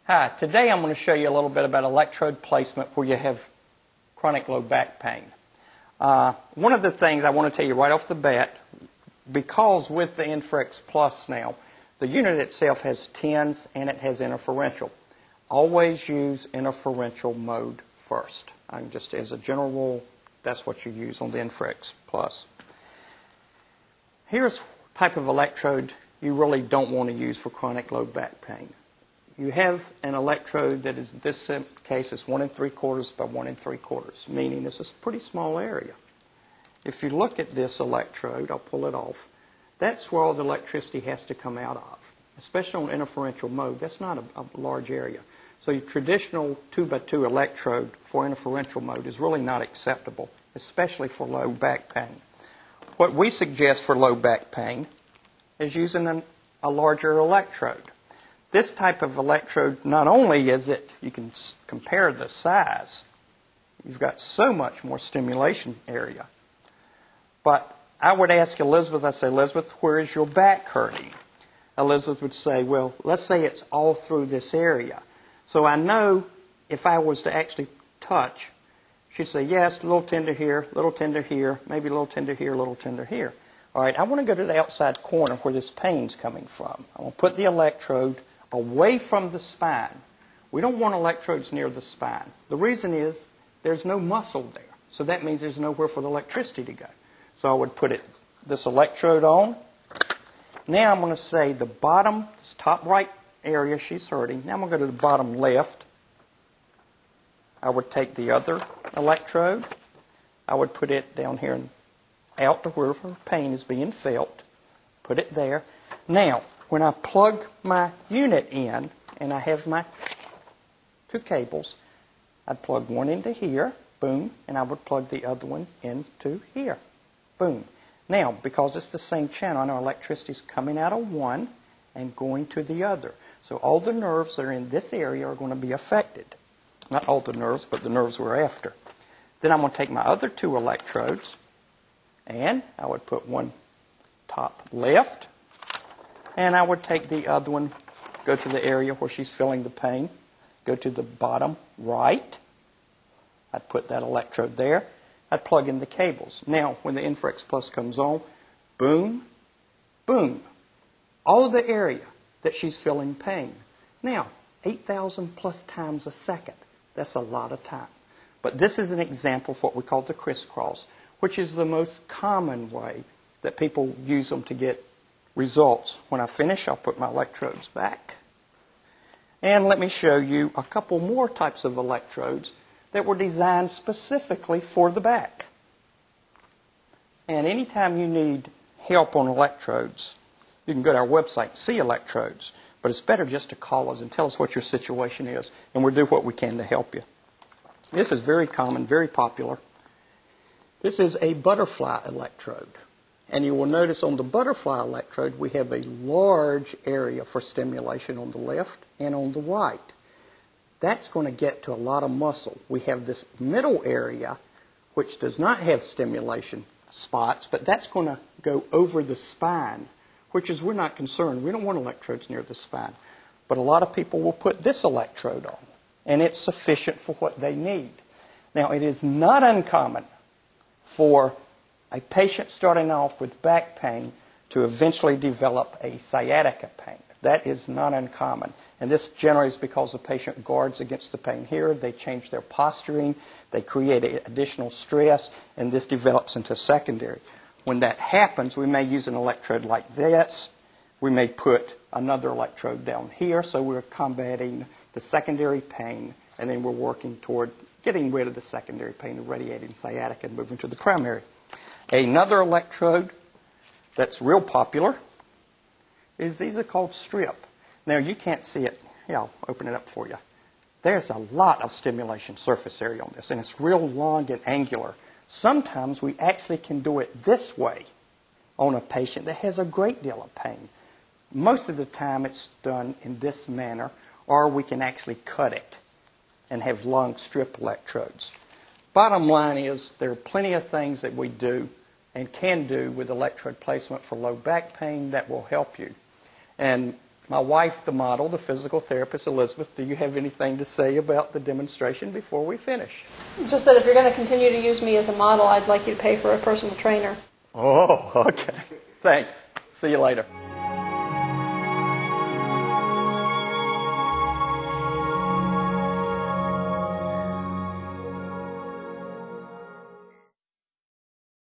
Hi, today I'm going to show you a little bit about electrode placement where you have chronic low back pain. One of the things I want to tell you right off the bat, because with the Infrex Plus now, the unit itself has tens and it has interferential. Always use interferential mode first. Just as a general rule, that's what you use on the Infrex Plus. Here's a type of electrode you really don't want to use for chronic low back pain. You have an electrode that is, in this case, is 1 3/4 by 1 3/4, meaning it's a pretty small area. If you look at this electrode, I'll pull it off, that's where all the electricity has to come out of. Especially on interferential mode, that's not a large area. So your traditional 2 by 2 electrode for interferential mode is really not acceptable, especially for low back pain. What we suggest for low back pain is using a larger electrode. This type of electrode, not only is it, you can compare the size, you've got so much more stimulation area. But I would ask Elizabeth, I'd say, Elizabeth, where is your back hurting? Elizabeth would say, well, let's say it's all through this area. So I know if I was to actually touch, she'd say, yes, a little tender here, maybe a little tender here, a little tender here. All right, I want to go to the outside corner where this pain's coming from. I'm going to put the electrode away from the spine. We don't want electrodes near the spine. The reason is there's no muscle there. So that means there's nowhere for the electricity to go. So I would put this electrode on. Now I'm going to say the bottom, this top right area she's hurting. Now I'm going to go to the bottom left. I would take the other electrode. I would put it down here and out to where her pain is being felt. Put it there. Now, when I plug my unit in, and I have my 2 cables, I'd plug one into here, boom, and I would plug the other one into here, boom. Now, because it's the same channel, I know electricity is coming out of one and going to the other. So all the nerves that are in this area are going to be affected. Not all the nerves, but the nerves we're after. Then I'm going to take my other 2 electrodes, and I would put one top left, and I would take the other one, go to the area where she's feeling the pain, go to the bottom right. I'd put that electrode there. I'd plug in the cables. Now, when the Infrex Plus comes on, boom, boom. All of the area that she's feeling pain. Now, 8,000 plus times a second. That's a lot of time. But this is an example of what we call the crisscross, which is the most common way that people use them to get results. When I finish, I'll put my electrodes back. And let me show you a couple more types of electrodes that were designed specifically for the back. And anytime you need help on electrodes, you can go to our website and see electrodes. But it's better just to call us and tell us what your situation is, and we'll do what we can to help you. This is very common, very popular. This is a butterfly electrode. And you will notice on the butterfly electrode, we have a large area for stimulation on the left and on the right. That's going to get to a lot of muscle. We have this middle area, which does not have stimulation spots, but that's going to go over the spine, which is we're not concerned. We don't want electrodes near the spine. But a lot of people will put this electrode on, and it's sufficient for what they need. Now, it is not uncommon for a patient starting off with back pain to eventually develop a sciatica pain. That is not uncommon. And this generally is because the patient guards against the pain here. They change their posturing. They create additional stress, and this develops into secondary. When that happens, we may use an electrode like this. We may put another electrode down here, so we're combating the secondary pain, and then we're working toward getting rid of the secondary pain, the radiating sciatica, and moving to the primary. Another electrode that's real popular is these are called strip. Now, you can't see it. Here, I'll open it up for you. There's a lot of stimulation surface area on this, and it's real long and angular. Sometimes we actually can do it this way on a patient that has a great deal of pain. Most of the time it's done in this manner, or we can actually cut it and have long strip electrodes. Bottom line is there are plenty of things that we do and can do with electrode placement for low back pain that will help you. And My wife, the model, the physical therapist, Elizabeth, do you have anything to say about the demonstration before we finish? Just that if you're going to continue to use me as a model, I'd like you to pay for a personal trainer. Oh, okay. Thanks. See you later.